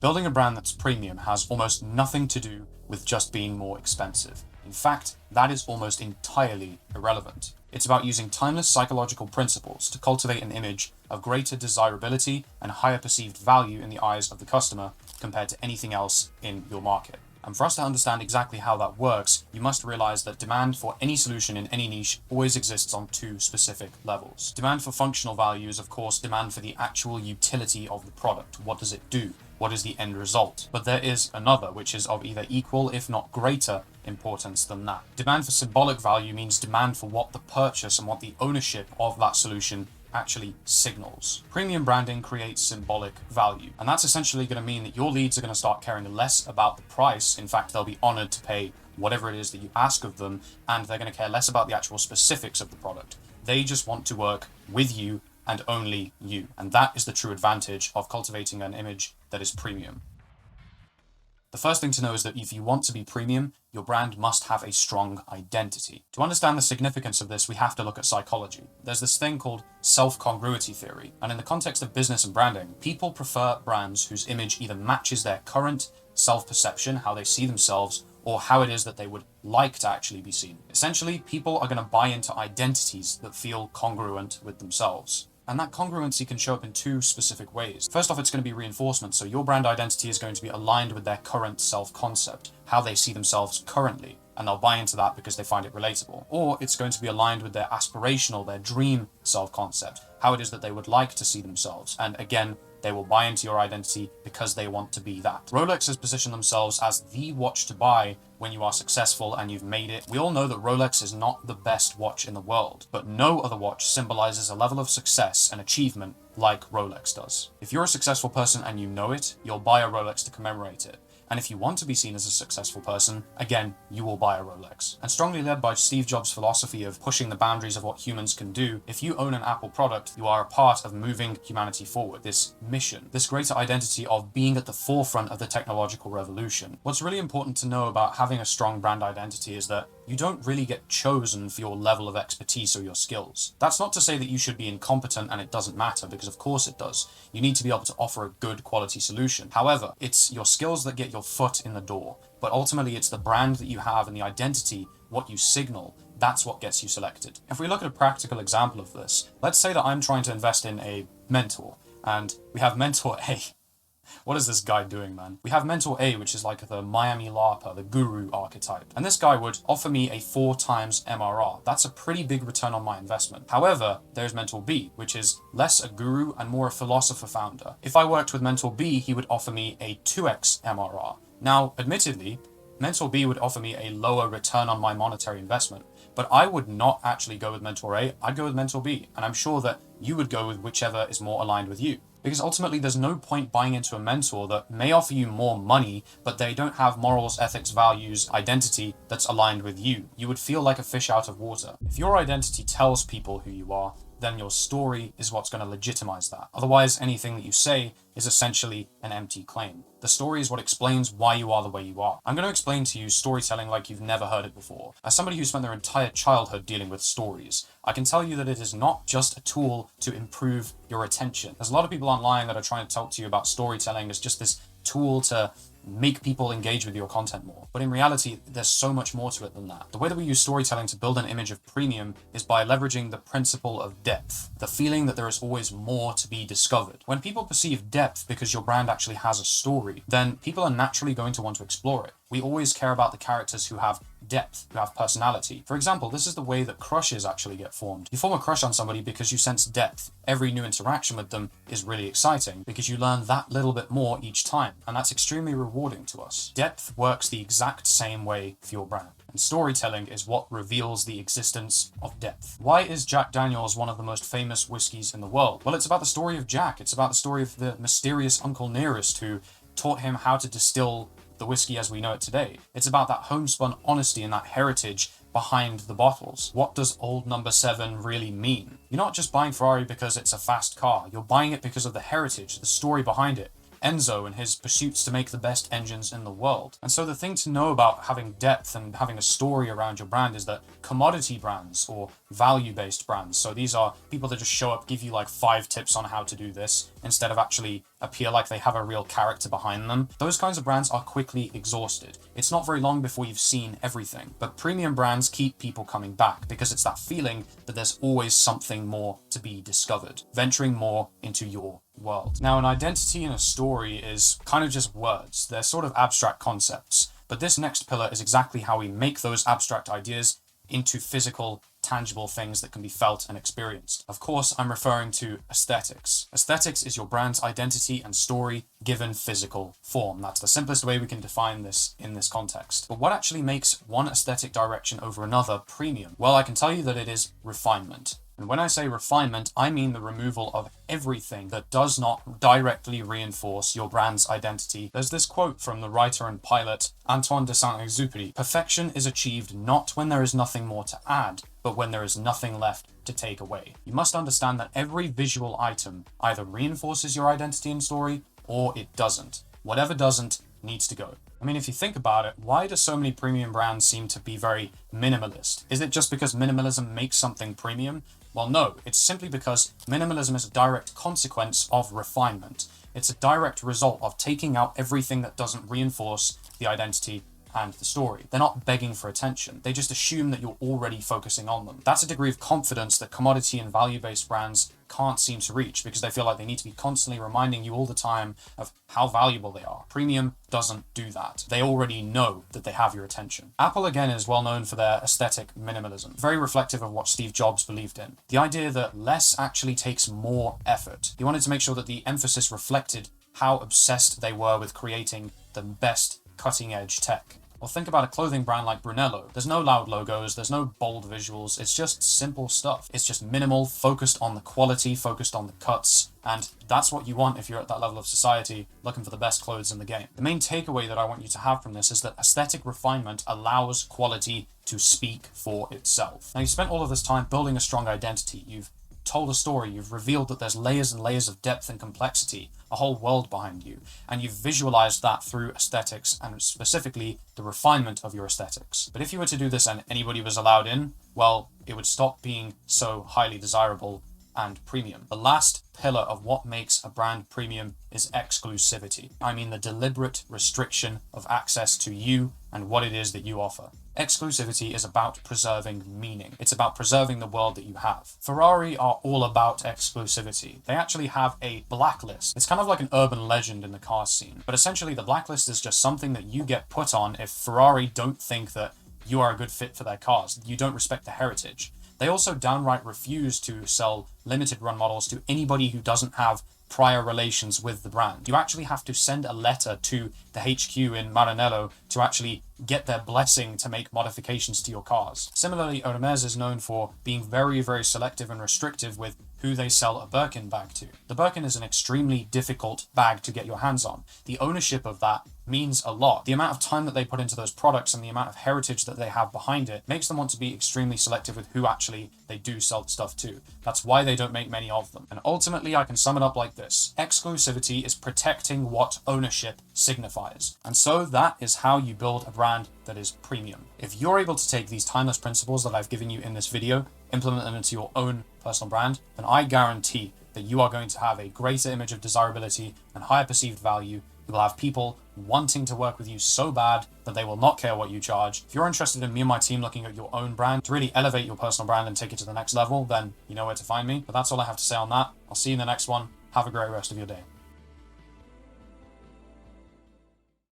Building a brand that's premium has almost nothing to do with just being more expensive. In fact, that is almost entirely irrelevant. It's about using timeless psychological principles to cultivate an image of greater desirability and higher perceived value in the eyes of the customer compared to anything else in your market. And for us to understand exactly how that works, you must realize that demand for any solution in any niche always exists on two specific levels. Demand for functional value is, of course, demand for the actual utility of the product. What does it do? What is the end result? But there is another, which is of either equal, if not greater, importance than that. Demand for symbolic value means demand for what the purchase and what the ownership of that solution actually signals. Premium branding creates symbolic value, and that's essentially going to mean that your leads are going to start caring less about the price. In fact, they'll be honored to pay whatever it is that you ask of them, and they're going to care less about the actual specifics of the product. They just want to work with you and only you, and that is the true advantage of cultivating an image that is premium. The first thing to know is that if you want to be premium, your brand must have a strong identity. To understand the significance of this, we have to look at psychology. There's this thing called self-congruity theory, and in the context of business and branding, people prefer brands whose image either matches their current self-perception, how they see themselves, or how it is that they would like to actually be seen. Essentially, people are going to buy into identities that feel congruent with themselves. And that congruency can show up in two specific ways. First off, it's going to be reinforcement. So your brand identity is going to be aligned with their current self-concept, how they see themselves currently, and they'll buy into that because they find it relatable. Or it's going to be aligned with their aspirational, their dream self-concept, how it is that they would like to see themselves. And again, they will buy into your identity because they want to be that. Rolex has positioned themselves as the watch to buy when you are successful and you've made it. We all know that Rolex is not the best watch in the world, but no other watch symbolizes a level of success and achievement like Rolex does. If you're a successful person and you know it, you'll buy a Rolex to commemorate it. And if you want to be seen as a successful person, again, you will buy a Rolex. And strongly led by Steve Jobs' philosophy of pushing the boundaries of what humans can do, if you own an Apple product, you are a part of moving humanity forward. This mission, this greater identity of being at the forefront of the technological revolution. What's really important to know about having a strong brand identity is that you don't really get chosen for your level of expertise or your skills. That's not to say that you should be incompetent and it doesn't matter, because of course it does. You need to be able to offer a good quality solution. However, it's your skills that get your foot in the door, but ultimately it's the brand that you have and the identity, what you signal, that's what gets you selected. If we look at a practical example of this, let's say that I'm trying to invest in a mentor, and we have mentor A. What is this guy doing, man? We have Mentor A, which is like the Miami LARPer, the guru archetype. And this guy would offer me a 4 times MRR. That's a pretty big return on my investment. However, there's Mentor B, which is less a guru and more a philosopher founder. If I worked with Mentor B, he would offer me a 2x MRR. Now, admittedly, Mentor B would offer me a lower return on my monetary investment, but I would not actually go with Mentor A, I'd go with Mentor B. And I'm sure that you would go with whichever is more aligned with you. Because ultimately, there's no point buying into a mentor that may offer you more money, but they don't have morals, ethics, values, identity that's aligned with you. You would feel like a fish out of water. If your identity tells people who you are, then your story is what's going to legitimize that. Otherwise, anything that you say is essentially an empty claim. The story is what explains why you are the way you are. I'm going to explain to you storytelling like you've never heard it before. As somebody who spent their entire childhood dealing with stories, I can tell you that it is not just a tool to improve your attention. There's a lot of people online that are trying to talk to you about storytelling as just this tool to make people engage with your content more. But in reality, there's so much more to it than that. The way that we use storytelling to build an image of premium is by leveraging the principle of depth, the feeling that there is always more to be discovered. When people perceive depth because your brand actually has a story, then people are naturally going to want to explore it. We always care about the characters who have depth, who have personality. For example, this is the way that crushes actually get formed. You form a crush on somebody because you sense depth. Every new interaction with them is really exciting because you learn that little bit more each time, and that's extremely rewarding to us. Depth works the exact same way for your brand. And storytelling is what reveals the existence of depth. Why is Jack Daniel's one of the most famous whiskeys in the world? Well, it's about the story of Jack. It's about the story of the mysterious Uncle Nearest who taught him how to distill the whiskey as we know it today. It's about that homespun honesty and that heritage behind the bottles. What does old number 7 really mean? You're not just buying Ferrari because it's a fast car. You're buying it because of the heritage, the story behind it. Enzo and his pursuits to make the best engines in the world. And so the thing to know about having depth and having a story around your brand is that commodity brands or value-based brands, so these are people that just show up, give you like 5 tips on how to do this, instead of actually appear like they have a real character behind them. Those kinds of brands are quickly exhausted. It's not very long before you've seen everything. But premium brands keep people coming back because it's that feeling that there's always something more to be discovered, venturing more into your world. Now, an identity and a story is kind of just words. They're sort of abstract concepts. But this next pillar is exactly how we make those abstract ideas into physical, tangible things that can be felt and experienced. Of course, I'm referring to aesthetics. Aesthetics is your brand's identity and story given physical form. That's the simplest way we can define this in this context. But what actually makes one aesthetic direction over another premium? Well, I can tell you that it is refinement. And when I say refinement, I mean the removal of everything that does not directly reinforce your brand's identity. There's this quote from the writer and pilot Antoine de Saint-Exupéry: "Perfection is achieved not when there is nothing more to add, but when there is nothing left to take away." You must understand that every visual item either reinforces your identity and story, or it doesn't. Whatever doesn't needs to go. I mean, if you think about it, why do so many premium brands seem to be very minimalist? Is it just because minimalism makes something premium? Well, no, it's simply because minimalism is a direct consequence of refinement. It's a direct result of taking out everything that doesn't reinforce the identity and the story. They're not begging for attention. They just assume that you're already focusing on them. That's a degree of confidence that commodity and value-based brands can't seem to reach because they feel like they need to be constantly reminding you all the time of how valuable they are. Premium doesn't do that. They already know that they have your attention. Apple, again, is well known for their aesthetic minimalism, very reflective of what Steve Jobs believed in. The idea that less actually takes more effort. He wanted to make sure that the emphasis reflected how obsessed they were with creating the best cutting-edge tech. Or think about a clothing brand like Brunello. There's no loud logos, there's no bold visuals, it's just simple stuff. It's just minimal, focused on the quality, focused on the cuts, and that's what you want if you're at that level of society looking for the best clothes in the game. The main takeaway that I want you to have from this is that aesthetic refinement allows quality to speak for itself. Now, you've spent all of this time building a strong identity. You've told a story, you've revealed that there's layers and layers of depth and complexity, a whole world behind you, and you've visualized that through aesthetics and specifically the refinement of your aesthetics. But if you were to do this and anybody was allowed in, well, it would stop being so highly desirable and premium. The last pillar of what makes a brand premium is exclusivity. I mean the deliberate restriction of access to you and what it is that you offer. Exclusivity is about preserving meaning. It's about preserving the world that you have. Ferrari are all about exclusivity. They actually have a blacklist. It's kind of like an urban legend in the car scene. But essentially the blacklist is just something that you get put on if Ferrari don't think that you are a good fit for their cars. You don't respect the heritage. They also downright refuse to sell limited run models to anybody who doesn't have prior relations with the brand. You actually have to send a letter to the HQ in Maranello to actually get their blessing to make modifications to your cars. Similarly, Hermes is known for being very, very selective and restrictive with who they sell a Birkin bag to. The Birkin is an extremely difficult bag to get your hands on. The ownership of that means a lot. The amount of time that they put into those products and the amount of heritage that they have behind it makes them want to be extremely selective with who actually they do sell stuff to. That's why they don't make many of them. And ultimately, I can sum it up like this. Exclusivity is protecting what ownership signifies. And so that is how you build a brand that is premium. If you're able to take these timeless principles that I've given you in this video, implement them into your own personal brand, then I guarantee that you are going to have a greater image of desirability and higher perceived value. You will have people wanting to work with you so bad that they will not care what you charge. If you're interested in me and my team looking at your own brand to really elevate your personal brand and take it to the next level, then you know where to find me. But that's all I have to say on that. I'll see you in the next one. Have a great rest of your day.